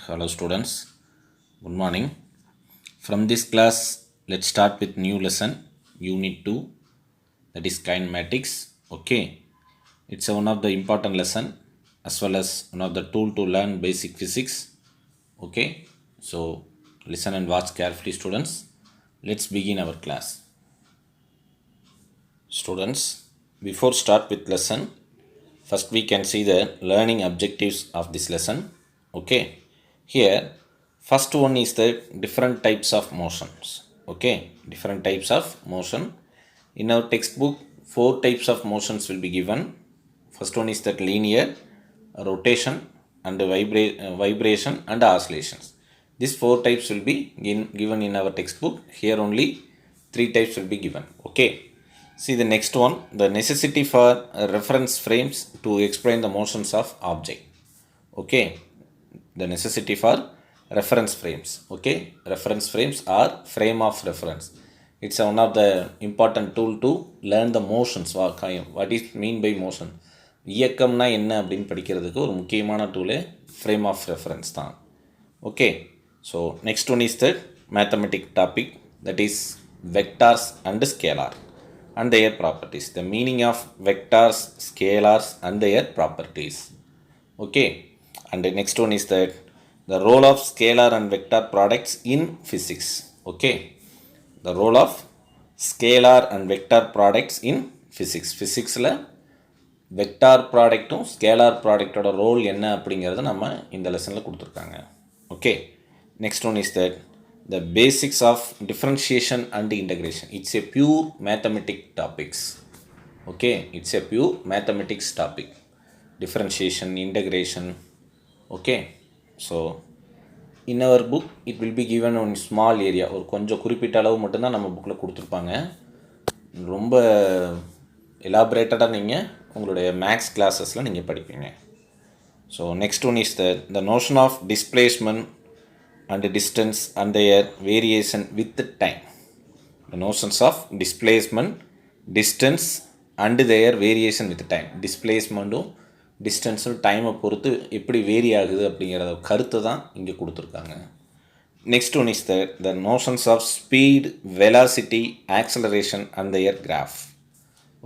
Hello students, good morning. From this class, let's start with new lesson, Unit 2, that is Kinematics. Okay, it's one of the important lesson as well as one of the tool to learn basic physics. Okay, so listen and watch carefully students. Let's begin our class. Students, before start with lesson, first we can see the learning objectives of this lesson. Okay, here first one is the different types of motions. Okay, different types of motion. In our textbook, 4 types of motions will be given. First one is that linear, rotation and vibration and oscillations. These 4 types will be given in our textbook. Here only 3 types will be given. Okay, see the next one, the necessity for reference frames to explain the motions of object. Okay, the necessity for reference frames. Okay, reference frames are frame of reference. It's one of the important tool to learn the motions. What is mean by motion? இயக்கம்னா என்ன அப்படின்னு படிக்கிறதுக்கு ஒரு முக்கியமான டூலே frame of reference தான். Okay, so next one is the mathematic topic, that is vectors and scalar and their properties. The meaning of vectors, scalars and their properties. Okay, and the next one is that the role of scalar and vector products in physics. Okay, the role of scalar and vector products in physics. Physics la vector product um scalar product oda role enna அப்படிங்கறத நம்ம இந்த லெசன்ல கொடுத்திருக்காங்க. Okay, next one is that the basics of differentiation and integration. It's a pure mathematics topics. Okay, it's a pure mathematics topic. Differentiation, integration. Okay, so in our book it will be given on small area. ஒரு கொஞ்சம் குறிப்பிட்ட அளவு மட்டும் தான் நம்ம புக்ல கொடுத்திருப்பாங்க. ரொம்ப elaborated-ஆ நீங்க உங்களுடைய மேத்ஸ் கிளாसेसல நீங்க படிப்பீங்க. So next one is the notion of displacement and distance and their variation with the time. The notions of displacement, distance and their variation with the time. Displacement distance time பொறுத்து எப்படி vary ஆகுது அப்படிங்கறத கருத்து தான் இங்க கொடுத்திருக்காங்க. Next one is the notions of speed, velocity, acceleration and their graph.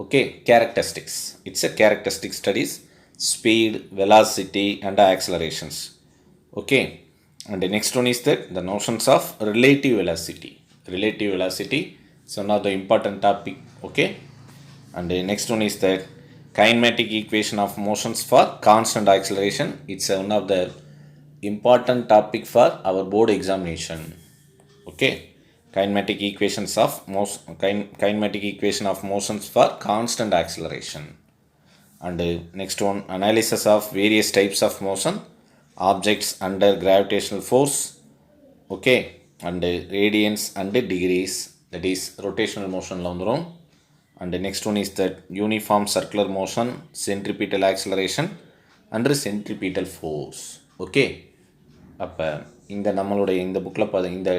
Okay, characteristics. It's a characteristic studies, speed, velocity and accelerations. Okay, and the next one is the notions of relative velocity. Relative velocity is one of the important topic. Okay, and the next one is the kinematic equation of motions for constant acceleration. It's one of the important topic for our board examination. Okay, kinematic equations of kinematic equation of motions for constant acceleration. And the next one, analysis of various types of motion, objects under gravitational force. Okay, and radians and degrees, that is rotational motion la vandurum. And the next one is that uniform circular motion, centripetal acceleration and centripetal force. Okay, அப்ப இந்த நம்மளுடைய இந்த புக்ல இந்த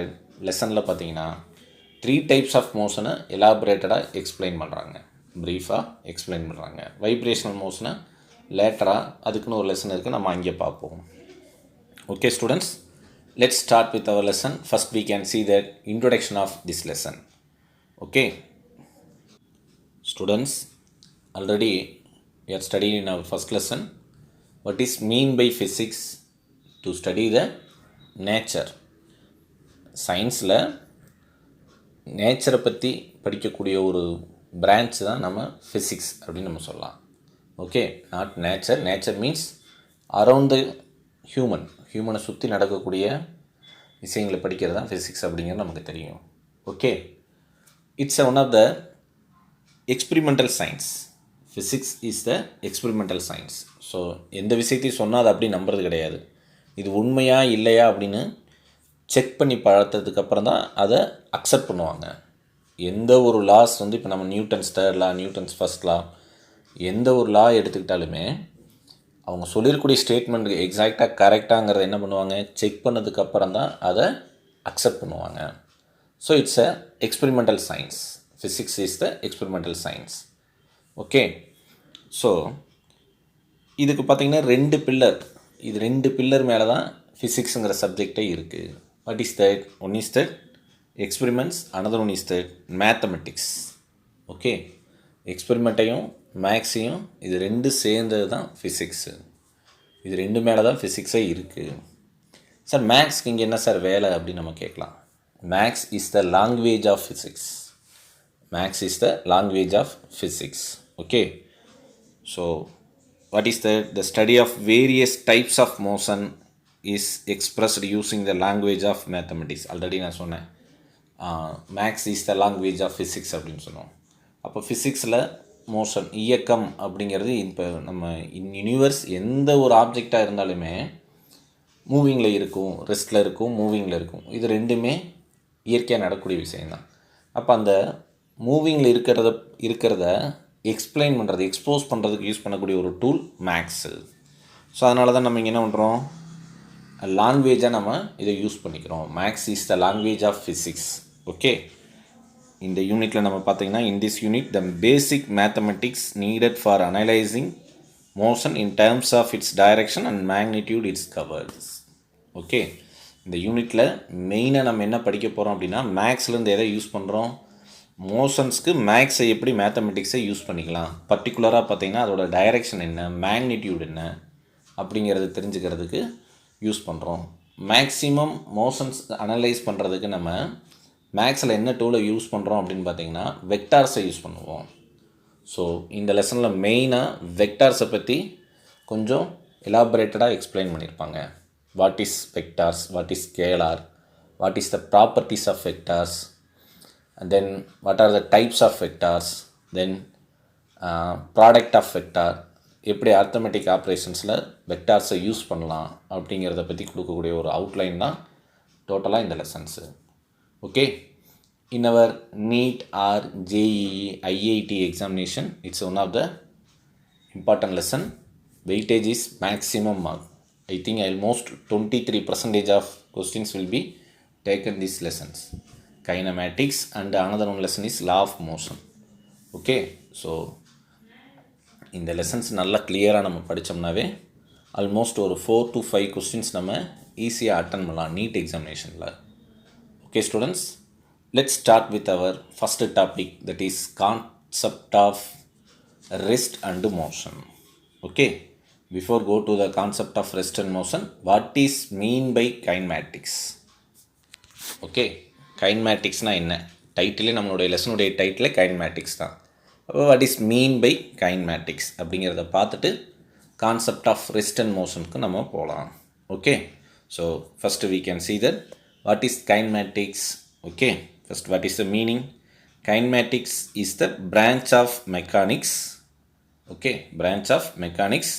லெசன்ல பாத்தீங்கன்னா 3 types of motion elaborated-ஆ explain பண்றாங்க, brief-ஆ explain பண்றாங்க. vibrational motion லேட்டரா அதுக்குன்னு ஒரு லெசன் இருக்கு, நம்ம அங்கே பார்ப்போம். Okay students, let's start with our lesson. First we can see the introduction of this lesson. Okay students, already we are studying in our first lesson what is mean by physics. To study the nature. Science la nature பத்தி படிக்கக்கூடிய ஒரு branch தான் நம்ம physics அப்படி நம்ம சொல்லலாம். Okay, not nature. Nature means around the ஹியூமனை சுற்றி நடக்கக்கூடிய விஷயங்களை படிக்கிறது தான் ஃபிசிக்ஸ் அப்படிங்கிறது நமக்கு தெரியும். Okay, it's one of the experimental science. Physics is the experimental science. So எந்த விஷயத்தையும் சொன்னால் அதை அப்படி நம்புறது கிடையாது. இது உண்மையா இல்லையா அப்படின்னு செக் பண்ணி பார்த்ததுக்கப்புறம் தான் அதை அக்செப்ட் பண்ணுவாங்க. எந்த ஒரு லாஸ் இப்போ நம்ம Newton's third law, Newton's first லா, எந்த ஒரு லா எடுத்துக்கிட்டாலுமே அவங்க சொல்லியிருக்கூடிய ஸ்டேட்மெண்ட் எக்ஸாக்டாக கரெக்டாங்கிறத என்ன பண்ணுவாங்க, செக் பண்ணதுக்கப்புறம் தான் அதை அக்செப்ட் பண்ணுவாங்க. So it's a experimental science. Physics is the experimental science. Okay, so இதுக்கு பார்த்திங்கன்னா 2 பில்லர். இது 2 பில்லர் மேலே தான் ஃபிசிக்ஸுங்கிற சப்ஜெக்டே இருக்குது. What is that? One is that experiments, another one is that mathematics. Okay, எக்ஸ்பெரிமெண்ட்டையும் மேக்ஸையும் இது ரெண்டு சேர்ந்தது தான் ஃபிசிக்ஸு. இது ரெண்டு மேலே தான் ஃபிசிக்ஸே இருக்குது. சார் மேக்ஸ்க்கு இங்கே என்ன சார் வேலை அப்படின்னு நம்ம கேட்கலாம். Maths is the language of physics. Maths is the language of physics. Okay, so what is the study of various types of motion is expressed using the language of mathematics. Already நான் சொன்னேன் maths is the language of physics அப்படின்னு சொன்னோம். அப்போ ஃபிசிக்ஸில் motion, இயக்கம் அப்படிங்கிறது இப்போ நம்ம யூனிவர்ஸ் எந்த ஒரு ஆப்ஜெக்டாக இருந்தாலுமே மூவிங்கில் இருக்கும், ரெஸ்ட்டில் இருக்கும், மூவிங்கில் இருக்கும். இது ரெண்டுமே இயற்கையாக நடக்கக்கூடிய விஷயந்தான். அப்போ அந்த மூவிங்கில் இருக்கிறத எக்ஸ்பிளைன் பண்ணுறது, எக்ஸ்போஸ் பண்ணுறதுக்கு யூஸ் பண்ணக்கூடிய ஒரு டூல் மேக்ஸு. ஸோ அதனால தான் நம்ம இங்கே என்ன பண்ணுறோம், லாங்குவேஜாக நம்ம இதை யூஸ் பண்ணிக்கிறோம். Maths is the language of physics. Okay, இந்த யூனிட்டில் நம்ம பார்த்தீங்கன்னா in this unit the basic mathematics needed for analysing motion in terms of its direction and magnitude its covers. Okay, இந்த யூனிட்டில் மெயினாக நம்ம என்ன படிக்க போகிறோம் அப்படின்னா மேக்ஸ்லேருந்து எதை யூஸ் பண்ணுறோம், மோஷன்ஸ்க்கு மேக்ஸை எப்படி மேத்தமெட்டிக்ஸை யூஸ் பண்ணிக்கலாம், பர்டிகுலராக பார்த்திங்கன்னா அதோட டைரெக்ஷன் என்ன, மேக்னிடியூட் என்ன அப்படிங்கிறது தெரிஞ்சுக்கிறதுக்கு யூஸ் பண்ணுறோம். மேக்ஸிமம் மோஷன்ஸ் அனலைஸ் பண்ணுறதுக்கு நம்ம மேக்ஸில் என்ன டூலை யூஸ் பண்ணுறோம் அப்படின்னு பார்த்திங்கன்னா வெக்டார்ஸை யூஸ் பண்ணுவோம். ஸோ இந்த லெசனில் மெயினாக வெக்டார்ஸை பற்றி கொஞ்சம் எலாபரேட்டடாக எக்ஸ்பிளைன் பண்ணியிருப்பாங்க. What is vectors, what is scalar, what is the properties of vectors, and then what are the types of vectors, then product of vector, எப்படி அர்த்தமெட்டிக் ஆப்ரேஷன்ஸில் வெக்டார்ஸை யூஸ் பண்ணலாம் அப்படிங்கிறத பற்றி கொடுக்கக்கூடிய ஒரு அவுட்லைன் தான் டோட்டலாக இந்த lessons. Okay, in our NEET or JEE IIT examination it's one of the important lesson. Weightage is maximum mark. I think almost 23% of questions will be taken these lessons. Kinematics and another one lesson is law of motion. Okay, so இந்த lessons நல்லா கிளியராக நம்ம படித்தோம்னாவே almost ஒரு 4 to 5 questions நம்ம ஈஸியாக attend பண்ணலாம் NEET எக்ஸாமினேஷனில். Okay students, let's start with our first topic, that is concept of rest and motion. Okay, before go to the concept of rest and motion, what is mean by kinematics? Okay, கைனமேட்டிக்ஸ்னால் என்ன? டைட்டிலே நம்மளுடைய லெசனுடைய டைட்டிலே kinematics தான். அப்போ what is mean by kinematics அப்படிங்கிறத பார்த்துட்டு கான்செப்ட் ஆஃப் ரெஸ்ட் அண்ட் மோஷனுக்கு நம்ம போகலாம். Okay, so first we can see that what is kinematics. Okay, first what is the meaning? Kinematics is the branch of mechanics. Okay, branch of mechanics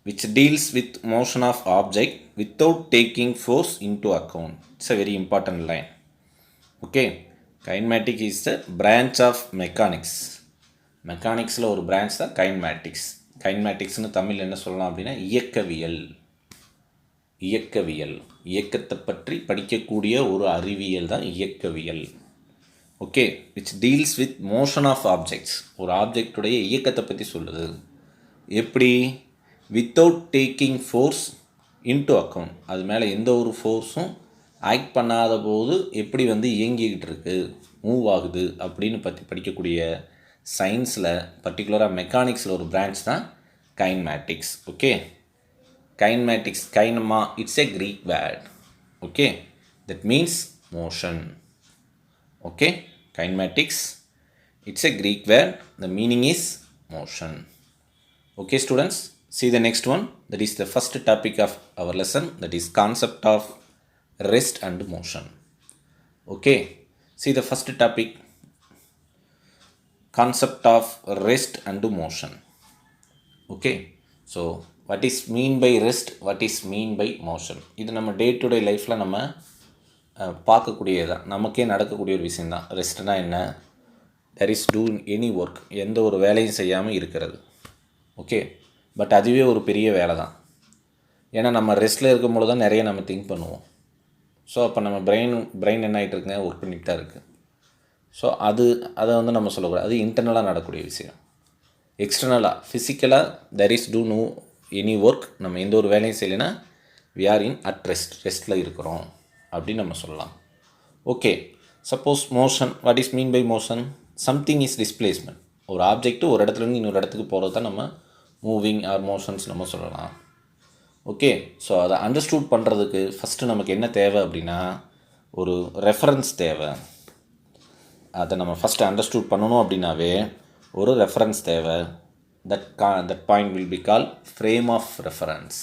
which deals with motion of object without taking force into account. It's a very important line. Okay, kinematic is the branch of mechanics. மெக்கானிக்ஸில் ஒரு branch தான் kinematics. கைனமேட்டிக்ஸ்னு Tamil என்ன சொல்லலாம் அப்படின்னா இயக்கவியல். இயக்கவியல், இயக்கத்தை பற்றி படிக்கக்கூடிய ஒரு அறிவியல் தான் இயக்கவியல். Okay, which deals with motion of objects. ஒரு ஆப்ஜெக்டுடைய இயக்கத்தை பற்றி சொல்லுது. எப்படி? Without taking force into account. அது மேலே எந்த ஒரு ஃபோர்ஸும் ஆக்ட் பண்ணாத போது எப்படி இயங்கிக்கிட்டு இருக்குது, மூவ் ஆகுது அப்படின்னு பற்றி படிக்கக்கூடிய சயின்ஸில், பர்டிகுலராக மெக்கானிக்ஸில் ஒரு பிரான்ச் தான் kinematics. Okay, kinematics, kinema, it's a Greek word. Okay, that means motion. Okay, kinematics, it's a Greek word, the meaning is motion. Okay students, see the next one, that is the first topic of our lesson, that is concept of rest and motion. Okay, see the first topic, concept of rest and motion. Okay, so what is mean by rest, what is mean by motion? இது நம்ம day to day லைஃப்பில் நம்ம பார்க்கக்கூடியதான், நமக்கே நடக்கக்கூடிய ஒரு விஷயந்தான். ரெஸ்ட்னா என்ன? there is do any work, எந்த ஒரு வேலையும் செய்யாமல் இருக்கிறது. ஓகே, பட் அதுவே ஒரு பெரிய வேலை தான். ஏன்னா நம்ம ரெஸ்ட்டில் இருக்கும்போது தான் நிறைய நம்ம திங்க் பண்ணுவோம். ஸோ அப்போ நம்ம பிரெயின் என்ன ஆகிட்டு இருக்குங்க, ஒர்க் பண்ணிட்டு தான் இருக்குது. ஸோ அதை நம்ம சொல்லக்கூடாது. அது இன்டர்னலாக நடக்கக்கூடிய விஷயம். எக்ஸ்டர்னலாக ஃபிசிக்கலாக there is do no any work, நம்ம எந்த ஒரு வேலையும் செய்யலைன்னா we are in at rest, ரெஸ்ட்டில் இருக்கிறோம் அப்படின்னு நம்ம சொல்லலாம். Okay, suppose motion, what is mean by motion? Something is displacement. ஒரு ஆப்ஜெக்ட்டு ஒரு இடத்துலேருந்து இன்னொரு இடத்துக்கு போகிறது தான் நம்ம மூவிங் ஆர் மோஷன்ஸ் நம்ம சொல்லலாம். ஓகே, ஸோ அதை அண்டர்ஸ்டூட் பண்ணுறதுக்கு ஃபஸ்ட்டு நமக்கு என்ன தேவை அப்படின்னா ஒரு ரெஃபரன்ஸ் தேவை. அதை நம்ம ஃபஸ்ட்டு அண்டர்ஸ்டூட் பண்ணணும் அப்படின்னாவே ஒரு ரெஃபரன்ஸ் தேவை. That point will be call frame of reference.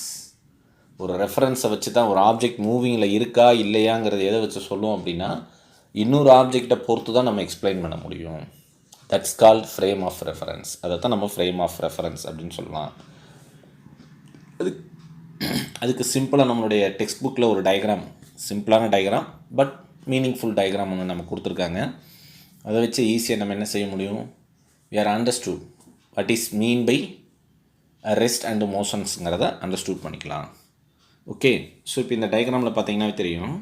ஒரு ரெஃபரன்ஸை வச்சு தான் ஒரு ஆப்ஜெக்ட் மூவிங்கில் இருக்கா இல்லையாங்கிறது எதை வச்சு சொல்லுவோம் அப்படின்னா இன்னொரு ஆப்ஜெக்டை பொறுத்து தான் நம்ம எக்ஸ்பிளைன் பண்ண முடியும். That's called frame of reference. அதை தான் நம்ம ஃப்ரேம் ஆஃப் ரெஃபரன்ஸ் அப்படின்னு சொல்லலாம். அதுக்கு சிம்பிளாக நம்மளுடைய டெக்ஸ்ட் புக்கில் ஒரு டயக்ராம், சிம்பிளான டயக்ராம் பட் மீனிங்ஃபுல் டயக்ராம் ஒன்று நம்ம கொடுத்துருக்காங்க. அதை வச்சு ஈஸியாக நம்ம என்ன செய்ய முடியும்? we are understood what is mean by rest and motionsங்கிறத அண்டர்ஸ்டூட் பண்ணிக்கலாம். ஓகே, ஸோ இப்போ இந்த டயக்ராமில் பார்த்தீங்கன்னா தெரியும்,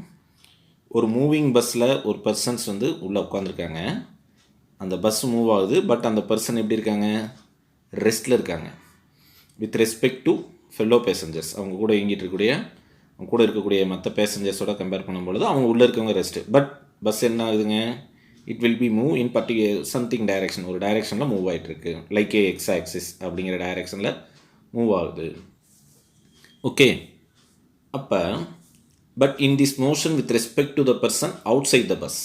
ஒரு மூவிங் பஸ்ஸில் ஒரு பர்சன்ஸ் வந்து உள்ளே உட்காந்துருக்காங்க. அந்த பஸ் மூவ் ஆகுது, பட் அந்த பர்சன் எப்படி இருக்காங்க? ரெஸ்ட்டில் இருக்காங்க. With respect to fellow passengers, அவங்க கூட இருக்கக்கூடிய மற்ற பேசஞ்சர்ஸோட கம்பேர் பண்ணும்பொழுது அவங்க உள்ளே இருக்கவங்க ரெஸ்ட்டு. பட் பஸ் என்ன ஆகுதுங்க? It will B move in something direction, ஒரு டைரெக்ஷனில் மூவ் ஆகிட்டுருக்கு. லைக் எக்ஸ் ஆக்சிஸ் அப்படிங்கிற டைரெக்ஷனில் மூவ் ஆகுது. ஓகே, அப்போ but in this motion with respect to the person outside the bus,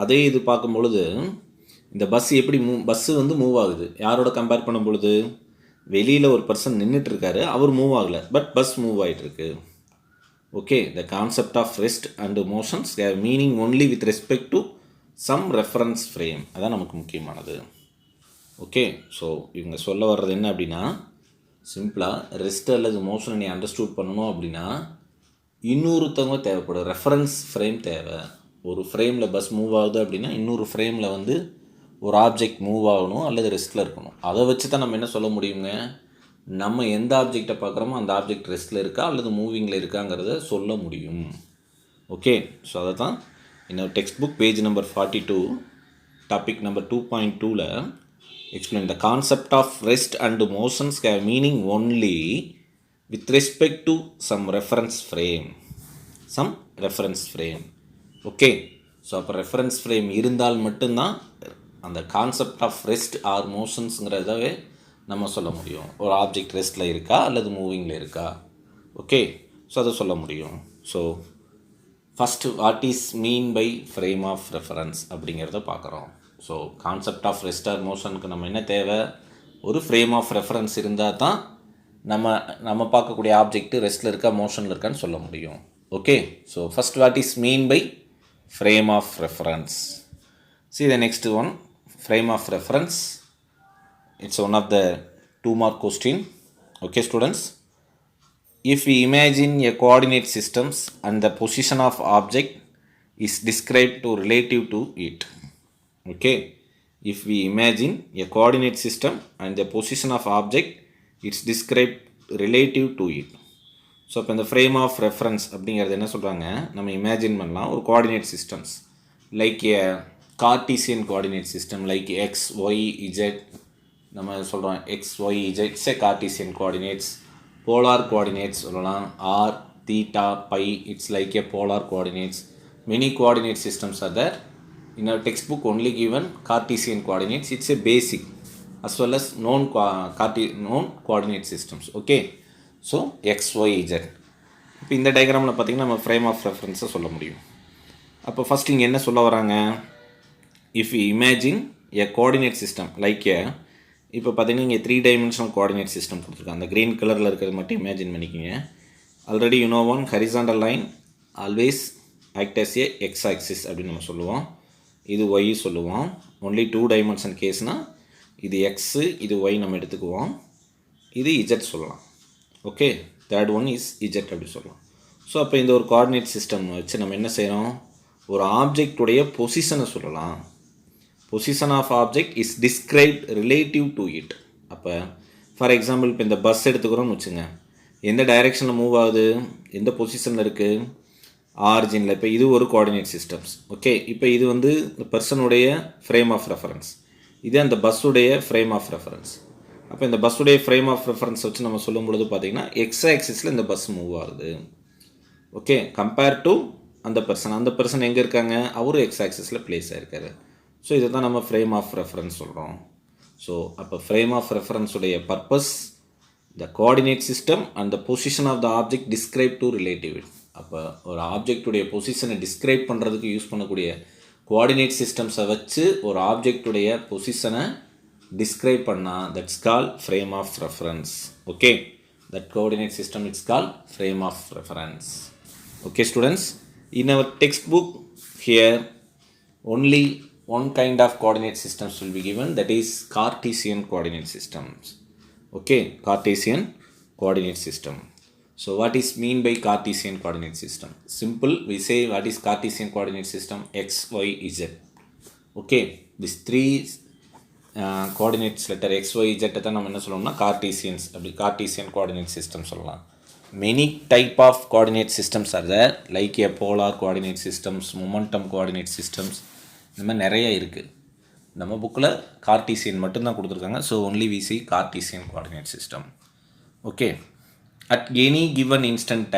அதே இது பார்க்கும் பொழுது இந்த பஸ் எப்படி பஸ்ஸு வந்து மூவ் ஆகுது யாரோட கம்பேர் பண்ணும் பொழுது? வெளியில் ஒரு பர்சன் நின்றுட்டுருக்காரு, அவர் மூவ் ஆகலை, பட் பஸ் மூவ் ஆகிட்டுருக்கு. Okay, the concept of rest and motions have meaning only with respect to some reference frame. அதான் நமக்கு முக்கியமானது. ஓகே, ஸோ இவங்க சொல்ல வர்றது என்ன அப்படின்னா, சிம்பிளாக ரெஸ்ட் அல்லது மோஷனை நீ அண்டர்ஸ்டூட் பண்ணணும் அப்படின்னா இன்னொருத்தவங்க தேவைப்படும், ரெஃபரன்ஸ் ஃப்ரேம் தேவை. ஒரு ஃப்ரேமில் பஸ் மூவ் ஆகுது அப்படின்னா இன்னொரு ஃப்ரேமில் வந்து ஒரு ஆப்ஜெக்ட் மூவ் ஆகணும் அல்லது ரெஸ்ட்டில் இருக்கணும். அதை வச்சு தான் நம்ம என்ன சொல்ல முடியுங்க? நம்ம எந்த ஆப்ஜெக்டை பார்க்குறோமோ அந்த ஆப்ஜெக்ட் ரெஸ்ட்டில் இருக்கா அல்லது மூவிங்கில் இருக்காங்கிறத சொல்ல முடியும். ஓகே, ஸோ அதை தான் இன்னொரு textbook page number 42 topic number 2.2ல explain the concept of rest and motions have meaning only with respect to some reference frame. Okay, so அப்போ ரெஃபரன்ஸ் ஃப்ரேம் இருந்தால் மட்டும்தான் அந்த கான்செப்ட் ஆஃப் ரெஸ்ட் ஆர் மோஷன்ஸுங்கிறதவே நம்ம சொல்ல முடியும். ஒரு ஆப்ஜெக்ட் ரெஸ்ட்டில் இருக்கா அல்லது மூவிங்கில் இருக்கா. ஓகே, ஸோ அதை சொல்ல முடியும். So first what is mean by frame of reference அப்படிங்கிறத பார்க்குறோம். So concept of rest or மோஷனுக்கு நம்ம என்ன தேவை? ஒரு ஃப்ரேம் ஆஃப் ரெஃபரன்ஸ் இருந்தால் தான் நம்ம பார்க்கக்கூடிய ஆப்ஜெக்ட்டு ரெஸ்ட்டில் இருக்கா மோஷனில் இருக்கான்னு சொல்ல முடியும். Okay, so first what is mean by frame of reference. See the next one, frame of reference. It's one of the 2-mark question. Okay students, if we imagine a coordinate systems and the position of object is described to relative to it. Okay, if we imagine a coordinate system and the position of object it's described relative to it. So இப்போ இந்த frame of reference அப்படிங்கிறது என்ன சொல்கிறாங்க? நம்ம imagine பண்ணலாம் ஒரு coordinate systems like a Cartesian coordinate system like X Y Z. நம்ம சொல்கிறோம் X Y Z it's a Cartesian coordinates. Polar coordinates சொல்லலாம், R theta phi it's like a polar coordinates. Many coordinate systems are there. In a textbook only given Cartesian coordinates. It's a basic as well as known coordinate systems. Okay, so X Y Z. இப்போ இந்த டயக்ராமில் பார்த்திங்கன்னா நம்ம frame of ரெஃபரன்ஸை சொல்ல முடியும். அப்போ first இங்கே என்ன சொல்ல வராங்க? If you imagine a coordinate system like இப்போ பார்த்திங்கன்னா இங்கே 3 dimensional கோஆர்டினேட் சிஸ்டம் கொடுத்துருக்காங்க. அந்த க்ரீன் கலரில் இருக்கிறது மட்டும் இமேஜின் பண்ணிக்கிங்க. Already you know one horizontal line always act as a X axis அப்படின்னு நம்ம சொல்லுவோம். இது ஒய் சொல்லுவோம். ஒன்லி 2 dimension கேஸ்னால் இது எக்ஸு இது ஒய் நம்ம எடுத்துக்குவோம். இது இஜெட் சொல்லலாம். Okay, third one is Z அப்படி சொல்லலாம். ஸோ அப்போ இந்த ஒரு கோஆர்டினேட் சிஸ்டம் வச்சு நம்ம என்ன செய்கிறோம்? ஒரு ஆப்ஜெக்டுடைய பொசிஷனை சொல்லலாம். Position of object is described relative to it. அப்போ ஃபார் எக்ஸாம்பிள் இப்போ இந்த பஸ் எடுத்துக்கிறோன்னு வச்சுங்க, எந்த டைரெக்ஷனில் மூவ் ஆகுது, எந்த பொசிஷனில் இருக்குது, ஆரிஜினில். இப்போ இது ஒரு கோஆர்டினேட் சிஸ்டம்ஸ். ஓகே, இப்போ இது இந்த பர்சனுடைய ஃப்ரேம் ஆஃப் ரெஃபரன்ஸ், இது அந்த பஸ்ஸுடைய ஃப்ரேம் ஆஃப் ரெஃபரன்ஸ். அப்போ இந்த பஸ்ஸுடைய ஃப்ரேம் ஆஃப் ரெஃபரன்ஸ் வச்சு நம்ம சொல்லும் பொழுது பார்த்தீங்கன்னா எக்ஸ் ஆக்சிஸில் இந்த பஸ் மூவ் ஆகுது. ஓகே, கம்பேர் டு அந்த பர்சன் எங்கே இருக்காங்க, அவரும் எக்ஸ் ஆக்சிஸில் பிளேஸ் ஆகிருக்காரு. ஸோ இதை தான் நம்ம ஃப்ரேம் ஆஃப் ரெஃபரன்ஸ் சொல்கிறோம். ஸோ அப்போ ஃப்ரேம் ஆஃப் ரெஃபரன்ஸுடைய purpose the coordinate system and the position of the object describe to relative. அப்போ ஒரு ஆப்ஜெக்டுடைய பொசிஷனை டிஸ்கிரைப் பண்ணுறதுக்கு யூஸ் பண்ணக்கூடிய கோஆர்டினேட் சிஸ்டம்ஸை வச்சு ஒரு ஆப்ஜெக்டுடைய பொசிஷனை describe பண்ணா that's called frame of reference. Okay, that coordinate system it's called frame of reference. Okay students, in our textbook here only one kind of coordinate systems will be given, that is Cartesian coordinate systems. Okay, Cartesian coordinate system. So what is mean by Cartesian coordinate system? Simple, we say what is Cartesian coordinate system, x, y, z. Okay, these three coordinates letter X Y ஜெட்டை தான் நம்ம என்ன சொல்லணும்னா Cartesians, அப்படி Cartesian coordinate system சொல்லலாம். Many type of coordinate systems are there, like a polar coordinate systems, momentum coordinate systems, இந்த மாதிரி நிறைய இருக்குது. நம்ம புக்கில் கார்டீசியன் மட்டும்தான் கொடுத்துருக்காங்க. So only we see Cartesian coordinate system. Okay, at any given instant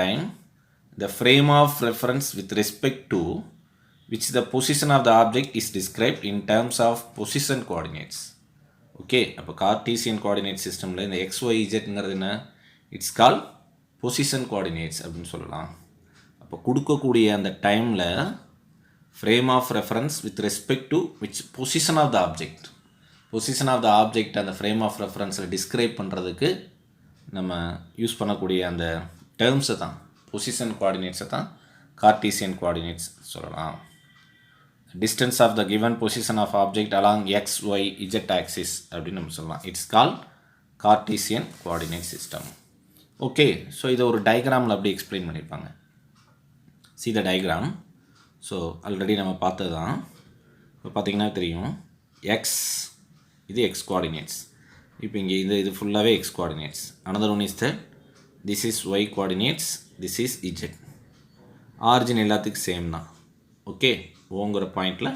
time the frame of reference with respect to which the position of the object is described in terms of position coordinates. Okay, அப்போ Cartesian coordinate சிஸ்டமில் இந்த X Y இஜெட்ங்கிறது என்ன, it's call position coordinates அப்படின்னு சொல்லலாம். அப்போ கொடுக்கக்கூடிய அந்த டைமில் frame of reference with respect to which position of the object அந்த ஃப்ரேம் ஆஃப் ரெஃபரன்ஸில் டிஸ்கிரைப் பண்ணுறதுக்கு நம்ம யூஸ் பண்ணக்கூடிய அந்த டேர்ம்ஸை தான், பொசிஷன் கோஆர்டினேட்ஸை தான் கார்டீசியன் கோஆர்டினேட்ஸ் சொல்லலாம். Distance of the given position of object along x, y, z axis அப்படின்னு நம்ம சொல்லலாம். It's call Cartesian coordinate system. Okay, so இதை ஒரு டயக்ராமில் அப்படி எக்ஸ்பிளைன் பண்ணியிருப்பாங்க. see the diagram. So already நம்ம பார்த்தது தான். இப்போ பார்த்தீங்கன்னா தெரியும், எக்ஸ் இது எக்ஸ் கோஆர்டினேட்ஸ். இப்போ இங்கே இது ஃபுல்லாகவே X coordinates. another one is that this is y coordinates, this is z. Origin எல்லாத்துக்கும் சேம் தான். ஓகே, ஓங்கிற பாயிண்டில்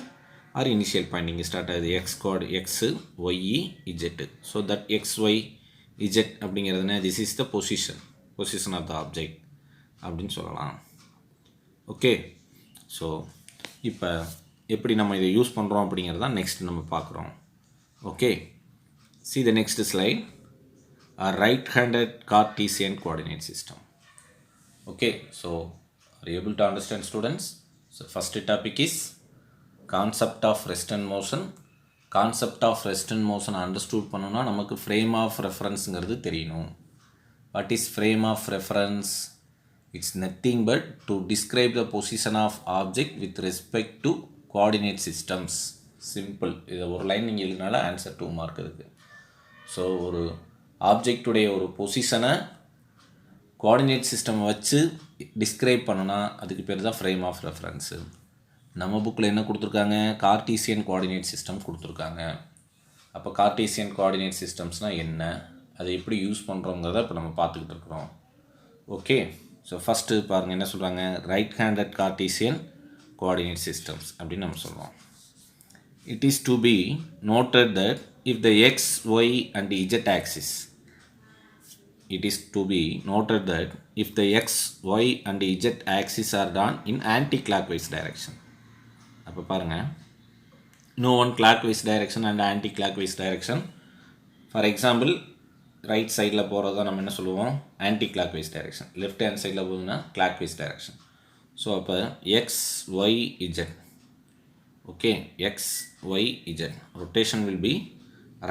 ஆர் இனிஷியல் பாயிண்ட் இங்கே ஸ்டார்ட் ஆகுது, X Y Z. So that X Y Z அப்படிங்கிறதுனா this is the position of the object அப்படின்னு சொல்லலாம். Okay, so இப்போ எப்படி நம்ம இதை யூஸ் பண்ணுறோம் அப்படிங்கிறது தான் நெக்ஸ்ட் நம்ம பார்க்குறோம். Okay, see the next slide, a right-handed Cartesian coordinate system. Okay, so are you able to understand students? So first topic is concept of rest and motion. Concept of rest and motion understood பண்ணணும்னா நமக்கு frame of referenceங்கிறது தெரியணும். What is frame of reference? It's nothing but to describe the position of object with respect to coordinate systems. Simple. இது ஒரு line நீங்கள் எழுதினால answer 2 mark இருக்குது. So ஒரு ஆப்ஜெக்டுடைய ஒரு பொசிஷனை கோஆர்டினேட் சிஸ்டம் வச்சு டிஸ்கிரைப் பண்ணனா அதுக்கு பேர் தான் ஃப்ரேம் ஆஃப் ரெஃபரன்ஸு. நம்ம புக்கில் என்ன கொடுத்துருக்காங்க, கார்டீசியன் கோஆர்டினேட் சிஸ்டம் கொடுத்துருக்காங்க. அப்போ கார்டீசியன் கோஆர்டினேட் சிஸ்டம்ஸ்னால் என்ன, அதை எப்படி யூஸ் பண்ணுறோங்கிறத இப்போ நம்ம பார்த்துக்கிட்டு இருக்கிறோம். ஓகே, ஸோ ஃபஸ்ட்டு பாருங்கள் என்ன சொல்கிறாங்க, right handed Cartesian coordinate systems அப்படின்னு நம்ம சொல்கிறோம். It is to be noted that if the x y and z axis, it is to be noted that if the x, y and z axis are drawn in anti-clockwise direction. அப்போ பாருங்கள், no one clockwise direction and anti-clockwise direction. For example, right சைடில் போகிறது தான் நம்ம என்ன சொல்லுவோம், anti-clockwise direction. Left hand சைடில் போகுதுன்னா clockwise direction. ஸோ அப்போ x, y, z. Okay, x, y, z. rotation will be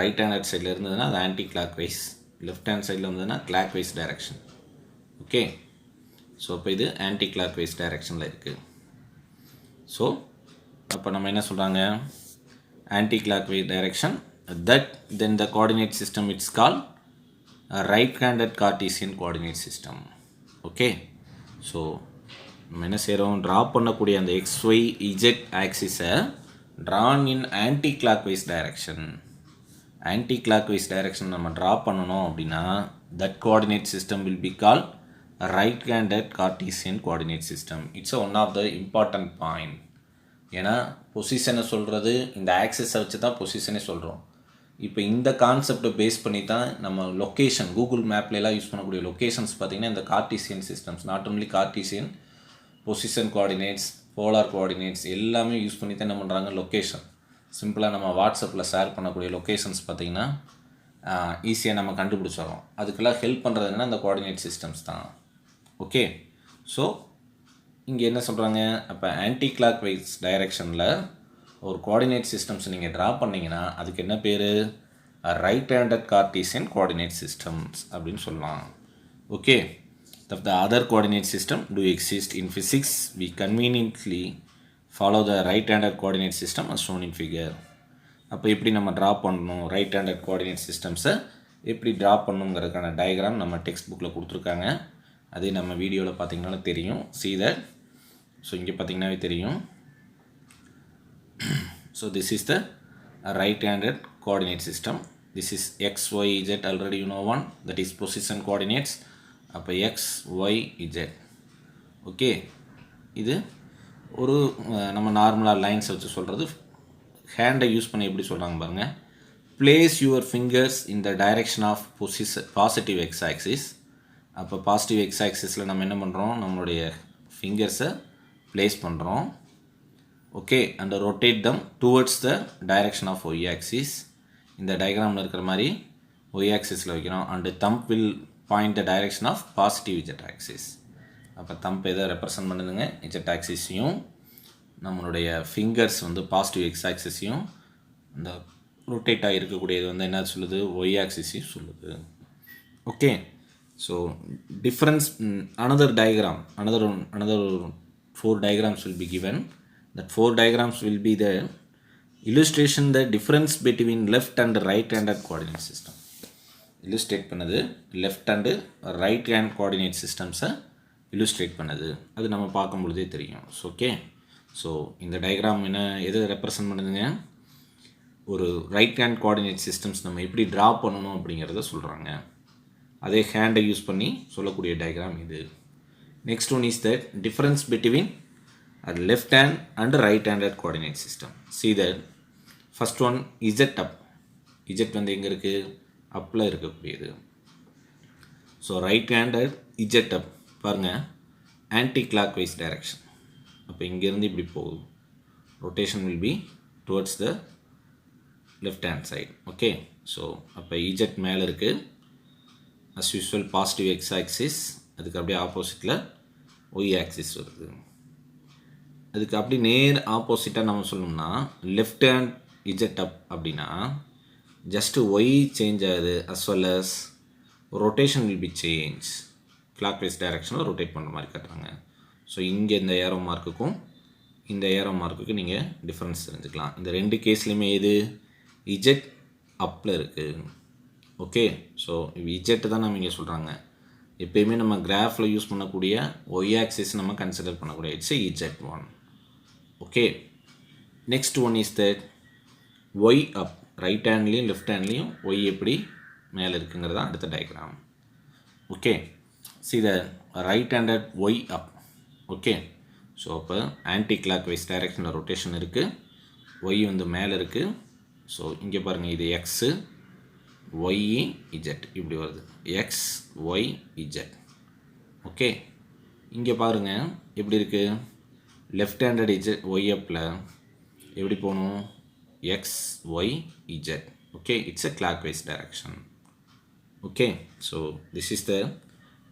right hand சைடில் இருந்ததுன்னா அது anti-clockwise, லெஃப்ட் ஹேண்ட் சைடில் வந்ததுன்னா கிளாக்வைஸ் டைரக்ஷன். ஓகே, ஸோ இப்போ இது ஆன்டி கிளாக்வைஸ் டைரக்ஷனில் இருக்குது. ஸோ அப்போ நம்ம என்ன சொல்கிறாங்க, anti clockwise direction, that then the coordinate system it's call right handed Cartesian coordinate system. Okay, so நம்ம என்ன செய்கிறோம், ட்ரா பண்ணக்கூடிய அந்த எக்ஸ் ஒய் இஜெட் ஆக்சிஸை drawn in anti clockwise direction. Anti clockwise direction நம்ம ட்ரா பண்ணணும் அப்படின்னா that coordinate system will be call right handed Cartesian coordinate system. It's one of the important point. ஏன்னா பொசிஷனை சொல்கிறது இந்த ஆக்சிஸை வச்சு தான் பொசிஷனே சொல்கிறோம். இப்போ இந்த கான்செப்டை பேஸ் பண்ணி தான் நம்ம லொக்கேஷன் கூகுள் மேப்லலாம் யூஸ் பண்ணக்கூடிய லொக்கேஷன்ஸ் பார்த்திங்கன்னா இந்த Cartesian systems, not only Cartesian, position coordinates, polar coordinates எல்லாமே யூஸ் பண்ணி தான் என்ன பண்ணுறாங்க லொக்கேஷன். சிம்பிளாக நம்ம வாட்ஸ்அப்பில் ஷேர் பண்ணக்கூடிய லொக்கேஷன்ஸ் பார்த்திங்கன்னா ஈஸியாக நம்ம கண்டுபிடிச்சிடறோம். அதுக்கெல்லாம் ஹெல்ப் பண்ணுறது என்னன்னா இந்த கோஆர்டினேட் சிஸ்டம்ஸ் தான். ஓகே, ஸோ இங்கே என்ன சொல்கிறாங்க, அப்போ ஆன்டி கிளாக் வைஸ் டைரெக்ஷனில் ஒரு கோஆர்டினேட் சிஸ்டம்ஸ் நீங்கள் ட்ரா பண்ணிங்கன்னா அதுக்கு என்ன பேர், right handed Cartesian coordinate systems அப்படின்னு சொல்லலாம். Okay, the other coordinate system do exist in physics. We conveniently follow the right handed coordinate system as shown in figure. அப்போ எப்படி நம்ம ட்ரா பண்ணணும், ரைட் ஹேண்டட் கோஆர்டினேட் சிஸ்டம்ஸை எப்படி ட்ரா பண்ணணுங்கிறதுக்கான டயக்ராம் நம்ம text புக்கில் கொடுத்துருக்காங்க. அதே நம்ம வீடியோவில் பார்த்திங்கனால தெரியும். see that. ஸோ இங்கே பார்த்திங்கனாவே தெரியும். So this is the right handed coordinate system. This is x, y, z, already you know one, that is position coordinates. அப்போ எக்ஸ் ஒய் இஜெட். ஓகே, இது ஒரு நம்ம நார்மலாக லைன்ஸ் வச்சு சொல்கிறது. ஹேண்டை யூஸ் பண்ணி எப்படி சொல்கிறாங்க பாருங்கள். Place your fingers in the direction of positive x axis. அப்போ பாசிட்டிவ் எக்ஸ் ஆக்சிஸில் நம்ம என்ன பண்ணுறோம், நம்மளுடைய ஃபிங்கர்ஸை ப்ளேஸ் பண்ணுறோம். Okay, and rotate them towards the direction of y axis. இந்த டயக்ராமில் இருக்கிற மாதிரி ஒய் ஆக்சிஸில் வைக்கிறோம். And thumb will point the direction of positive z axis. அப்போ தம்ப் எதை ரெப்ரசன்ட் பண்ணுதுங்க, இஜெட் ஆக்சிஸையும் நம்மளுடைய ஃபிங்கர்ஸ் வந்து பாசிட்டிவ் எக்ஸ் ஆக்சிஸையும், இந்த ரொட்டேட்டாக இருக்கக்கூடியது வந்து என்ன சொல்லுது, ஒய் ஆக்சிஸையும் சொல்லுது. Okay, so difference another diagram, another 4 diagrams will be given. That 4 diagrams will be the illustration the difference between left and right handed coordinate system. illustrate பண்ணது left and right hand coordinate சிஸ்டம்ஸை illustrate பண்ணது, அது நம்ம பார்க்கும் பொழுதே தெரியும். Okay, so இந்த diagram என்ன எதை ரெப்ரசன்ட் பண்ணுதுங்க, ஒரு ரைட் ஹேண்ட் கோஆர்டினேட் சிஸ்டம்ஸ் நம்ம எப்படி ட்ரா பண்ணணும் அப்படிங்கிறத சொல்கிறாங்க. அதே ஹேண்டை யூஸ் பண்ணி சொல்லக்கூடிய டயக்ராம் இது. Next one is that difference between left hand and right handed coordinate system. see that first one z up. Z வந்து எங்கே இருக்குது, அப்பில் இருக்கக்கூடியது. So right handed z up பாருங்கள், ஆன்டி கிளாக் வைஸ் டைரெக்ஷன். அப்போ இங்கேருந்து இப்படி போகுது, rotation will be towards the left hand side. Okay, so அப்போ இஜெட் மேலே இருக்குது, as usual positive x axis, அதுக்கு அப்படியே ஆப்போசிட்டில் ஒய் ஆக்சிஸ் வருது. அதுக்கு அப்படி நேர் ஆப்போசிட்டாக நம்ம சொல்லணும்னா லெஃப்ட் ஹேண்ட் இஜெட் அப் அப்படின்னா ஜஸ்ட்டு ஒய் சேஞ்ச் ஆகுது, as well as rotation will be change. Clockwise டைரெக்ஷனில் ரொட்டேட் பண்ணுற மாதிரி காட்டுறாங்க. ஸோ இங்கே இந்த ஏரோ மார்க்குக்கும் இந்த ஏரோ மார்க்குக்கு நீங்கள் டிஃப்ரென்ஸ் தெரிஞ்சுக்கலாம். இந்த ரெண்டு கேஸ்லேயுமே எது இஜெட் அப்பில் இருக்குது. ஓகே, ஸோ இஜெட்டு தான் நம்ம இங்கே சொல்கிறாங்க. எப்போயுமே நம்ம கிராஃபில் யூஸ் பண்ணக்கூடிய ஒய் ஆக்சிஸ் நம்ம கன்சிடர் பண்ணக்கூடிய it's Z one. Okay, next one is that Y up. Right ஹேண்ட்லேயும் லெஃப்ட் ஹேண்ட்லேயும் ஒய் எப்படி மேலே இருக்குங்கிறது தான் அடுத்த diagram. Okay, see the right handed Y up. Okay, so அப்போ ஆன்டி கிளாக் வைஸ் டைரெக்ஷனில் ரொட்டேஷன் இருக்குது, ஒய் வந்து மேலே இருக்குது. ஸோ இங்கே பாருங்கள், இது எக்ஸு ஒய் இஜெட் இப்படி வருது, எக்ஸ் ஒய் இஜெட். ஓகே, இங்கே பாருங்கள் எப்படி இருக்குது, லெஃப்ட் ஹேண்டட் இஜெட் ஒய் அப்பில் எப்படி போகணும், x Y z. Okay, it's a clockwise direction. Okay, so this is the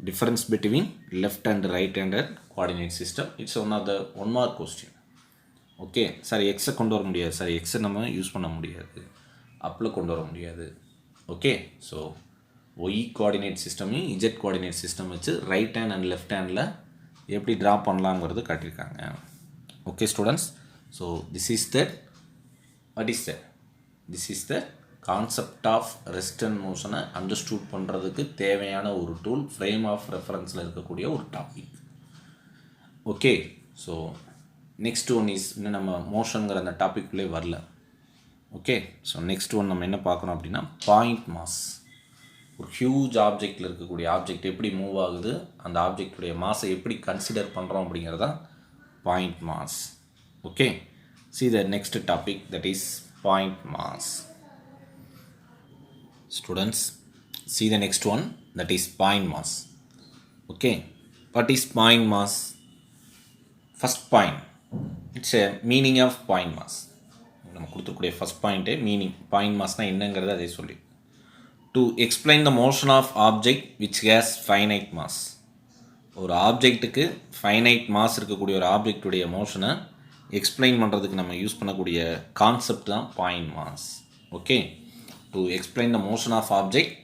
difference between left and right handed coordinate system. It's one of the one mark question. Okay, sir எக்ஸை கொண்டு வர முடியாது, sir எக்ஸை நம்ம use பண்ண முடியாது, அப்பில் கொண்டு வர முடியாது. ஓகே, ஸோ ஒய் கோஆர்டினேட் சிஸ்டமையும் இஜெட் கோஆர்டினேட் சிஸ்டம் வச்சு ரைட் ஹேண்ட் அண்ட் லெஃப்ட் ஹேண்டில் எப்படி ட்ரா பண்ணலாங்கிறது காட்டியிருக்காங்க. Okay students, so this is that what is that this is the concept of rest and மோஷனை அண்டர்ஸ்டூட் பண்ணுறதுக்கு தேவையான ஒரு டூல், ஃப்ரேம் ஆஃப் ரெஃபரன்ஸில் இருக்கக்கூடிய ஒரு topic. Okay, so next one is இன்னும் நம்ம மோஷனுங்கிற அந்த டாபிக்குள்ளே வரல. ஓகே, ஸோ நெக்ஸ்ட் ஒன் நம்ம என்ன பார்க்கணும் அப்படின்னா பாயிண்ட் மாஸ். ஒரு ஹியூஜ் ஆப்ஜெக்டில் இருக்கக்கூடிய ஆப்ஜெக்ட் எப்படி மூவ் ஆகுது, அந்த ஆப்ஜெக்டுடைய மாஸை எப்படி கன்சிடர் பண்ணுறோம் அப்படிங்கிறது தான் point mass. Okay, See the next topic, that is point mass. Students, see the next one, that is point mass. Okay, what is point mass? First point, it's a meaning of point mass. நம்ம கொடுத்துக்கூடிய first point meaning point மாஸ்னால் என்னங்கிறது அதே சொல்லி to explain the motion of object which has finite mass. ஒரு ஆப்ஜெக்ட்டுக்கு finite mass இருக்கக்கூடிய ஒரு ஆப்ஜெக்டுடைய மோஷனை எக்ஸ்பிளைன் பண்ணுறதுக்கு நம்ம யூஸ் பண்ணக்கூடிய கான்செப்ட் தான் point mass. Okay, to explain the motion of object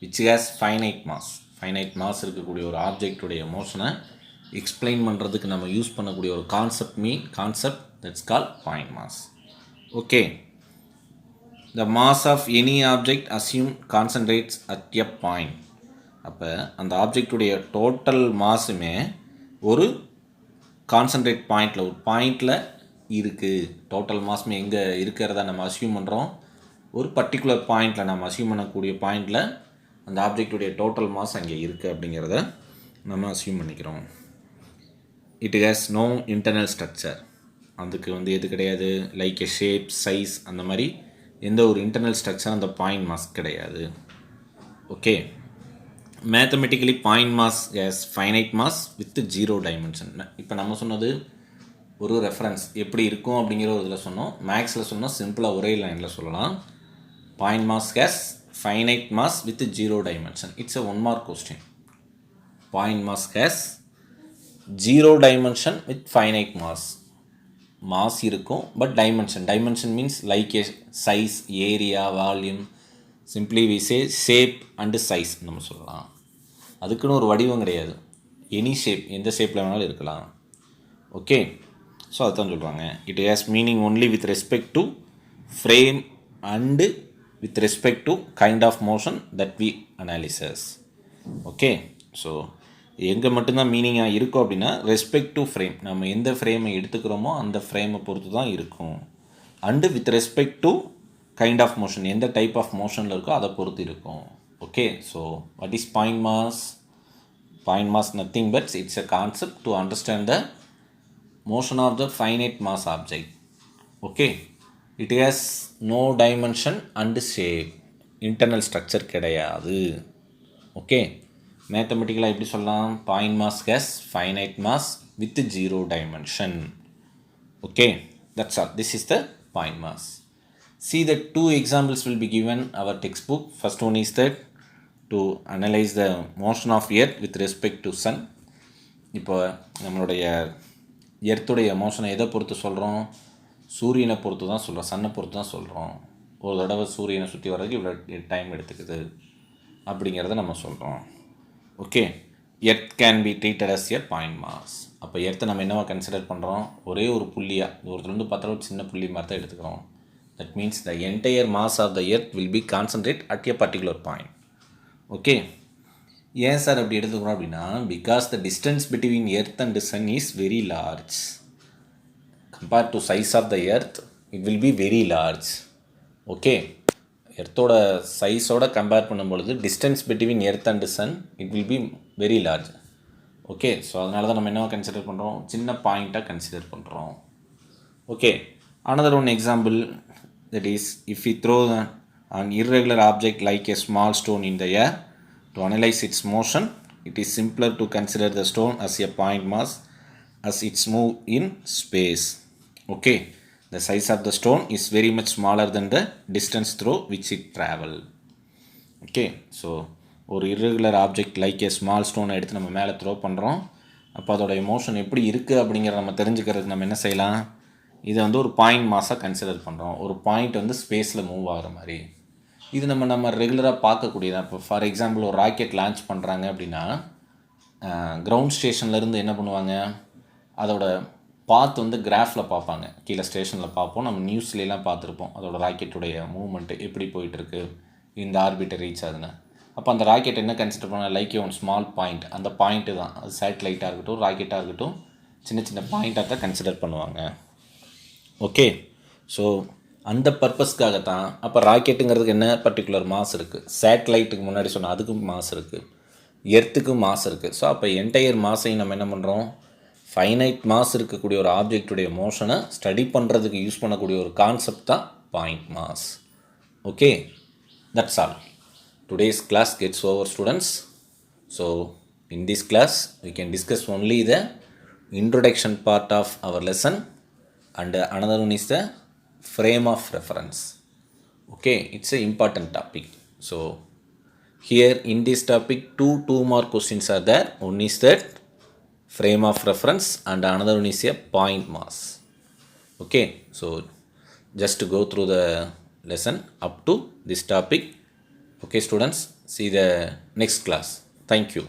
which has finite mass. Finite mass இருக்கக்கூடிய ஒரு ஆப்ஜெக்டுடைய மோஷனை எக்ஸ்பிளைன் பண்ணுறதுக்கு நம்ம யூஸ் பண்ணக்கூடிய ஒரு concept that's call point mass. Okay, the mass of any object assumed concentrates at a point. அப்போ அந்த ஆப்ஜெக்டுடைய total மாஸுமே ஒரு concentrate பாயிண்டில் ஒரு பாயிண்டில் இருக்குது. டோட்டல் மாஸுமே எங்கே இருக்கிறதா நம்ம அஸ்யூம் பண்ணுறோம், ஒரு பர்டிகுலர் பாயிண்டில் நம்ம அஸ்யூம் பண்ணக்கூடிய பாயிண்டில் அந்த ஆப்ஜெக்டுடைய டோட்டல் மாஸ் அங்கே இருக்குது அப்படிங்கிறத நம்ம அஸ்யூம் பண்ணிக்கிறோம். It has no internal structure. அதுக்கு எது கிடையாது, லைக் எ ஷேப், சைஸ், அந்த மாதிரி எந்த ஒரு இன்டர்னல் ஸ்ட்ரக்சர் அந்த பாயிண்ட் மாஸ் கிடையாது. Okay, mathematically point mass has finite mass with 0 dimension. இப்போ நம்ம சொன்னது ஒரு ரெஃபரன்ஸ் எப்படி இருக்கும் அப்படிங்கிற ஒரு இதில் சொன்னோம். மேக்ஸில் சொன்னால் சிம்பிளாக ஒரே லைனில் சொல்லலாம். Point mass has finite mass with 0 dimension. It's a 1 mark question. Point mass has 0 dimension with finite mass. Mass இருக்கும், but dimension means like a size, area, volume, simply we say shape and size நம்ம சொல்லலாம். அதுக்குன்னு ஒரு வடிவம் கிடையாது, any shape, எந்த ஷேப்பில் வேணாலும் இருக்கலாம். ஓகே, ஸோ அதுதான் சொல்கிறாங்க. It has meaning only with respect to frame and with respect to kind of motion that we analyses. Okay, so எங்கே மட்டும்தான் மீனிங்காக இருக்கும் அப்படின்னா ரெஸ்பெக்ட் டு ஃப்ரேம், நம்ம எந்த ஃப்ரேமை எடுத்துக்கிறோமோ அந்த ஃப்ரேமை பொறுத்து தான் இருக்கும். And with respect to kind of motion, எந்த டைப் ஆஃப் மோஷனில் இருக்கோ அதை பொறுத்து இருக்கும். Okay, so what is point mass? Point mass nothing but it's a concept to understand the motion of the finite mass object. Okay, it has no dimension and shape, internal structure கிடையாது. Okay, மேத்தமெட்டிக்கலாக எப்படி சொல்லலாம்? Point mass has finite mass with 0 dimension. Okay, that's all. This is the point mass. See the 2 examples will be given our textbook. First one is that to analyze the motion of earth with respect to sun. இப்போ நம்மளுடைய எர்த்துடைய மோஷனை எதை பொறுத்து சொல்கிறோம்? சூரியனை பொறுத்து தான் சொல்கிறோம், சன்னை பொறுத்து தான் சொல்கிறோம். ஒரு தடவை சூரியனை சுற்றி வர்றதுக்கு இவ்வளோ டைம் எடுத்துக்குது அப்படிங்கிறத நம்ம சொல்கிறோம். Okay, earth can be treated as a point mass. அப்போ எர்த்தை நம்ம என்னவா கன்சிடர் பண்ணுறோம்? ஒரே ஒரு புள்ளியாக, தூரத்துலேருந்து பார்த்தா ஒரு சின்ன புள்ளி மாதிரி தான் எடுத்துக்கிறோம். That means the entire mass of the earth will be concentrate at a particular point. Okay, ஏன் சார் அப்படி எடுத்துக்கிறோம் அப்படின்னா, because the distance between earth and sun is very large. Compared to size of the earth it will be very large. Okay, எர்த்தோட சைஸோட compare பண்ணும்பொழுது distance between earth and sun it will be very large. Okay, so அதனால தான் நம்ம என்னவா consider பண்ணுறோம்? சின்ன பாயிண்ட்டாக கன்சிடர் பண்ணுறோம். Okay, another one example, that is if we throw an irregular object like a small stone in the air to analyze its motion, it is simpler to consider the stone as a point mass as it's move in space. Okay, the size of the stone is very much smaller than the distance through which it travel. Okay, so ஒரு irregular object like a small stone எடுத்து நம்ம மேலே throw பண்ணுறோம். அப்போ அதோடைய motion எப்படி இருக்குது அப்படிங்கிற நம்ம தெரிஞ்சுக்கிறதுக்கு நம்ம என்ன செய்யலாம்? இதை ஒரு பாயிண்ட் மாஸாக கன்சிடர் பண்ணுறோம். ஒரு பாயிண்ட் ஸ்பேஸில் மூவ் ஆகிற மாதிரி. இது நம்ம ரெகுலராக பார்க்கக்கூடியதான். இப்போ ஃபார் எக்ஸாம்பிள் ஒரு ராக்கெட் லான்ச் பண்ணுறாங்க அப்படின்னா கிரவுண்ட் ஸ்டேஷன்லேருந்து என்ன பண்ணுவாங்க, அதோட பாத் கிராஃபில் பார்ப்பாங்க. கீழே ஸ்டேஷனில் பார்ப்போம், நம்ம நியூஸ்லாம் பார்த்துருப்போம் அதோட ராக்கெட்டுடைய மூவ்மெண்ட்டு எப்படி போயிட்டுருக்கு, இந்த ஆர்பிட்டை ரீச் ஆகுதுன்னு. அப்போ அந்த ராக்கெட் என்ன கன்சிடர் பண்ணால் லைக் ஒன் ஸ்மால் பாயிண்ட், அந்த பாயிண்ட்டு தான் அது சேட்டலைட்டாக இருக்கட்டும் ராக்கெட்டாக இருக்கட்டும் சின்ன சின்ன பாயிண்ட்டாக தான் கன்சிடர் பண்ணுவாங்க. ஓகே, ஸோ அந்த பர்பஸ்க்காகத்தான். அப்போ ராக்கெட்டுங்கிறதுக்கு என்ன பர்டிகுலர் மாஸ் இருக்குது, சேட்டலைட்டுக்கு முன்னாடி அதுக்கும் மாஸ் இருக்குது, எர்த்துக்கும் மாஸ் இருக்குது. ஸோ அப்போ என்டையர் மாஸையும் நம்ம என்ன பண்ணுறோம், ஃபைனைட் மாஸ் இருக்கக்கூடிய ஒரு ஆப்ஜெக்டுடைய மோஷனை ஸ்டடி பண்ணுறதுக்கு யூஸ் பண்ணக்கூடிய ஒரு கான்செப்ட் தான் point mass. Okay, that's all. Today's class gets over, students. So in this class we can discuss only the introduction part of our lesson, and another one is the frame of reference. Okay, it's an important topic. So here in this topic two more questions are there. One is that frame of reference and another one is a point mass. Okay, so just to go through the lesson up to this topic. Okay, students, see the next class. Thank you.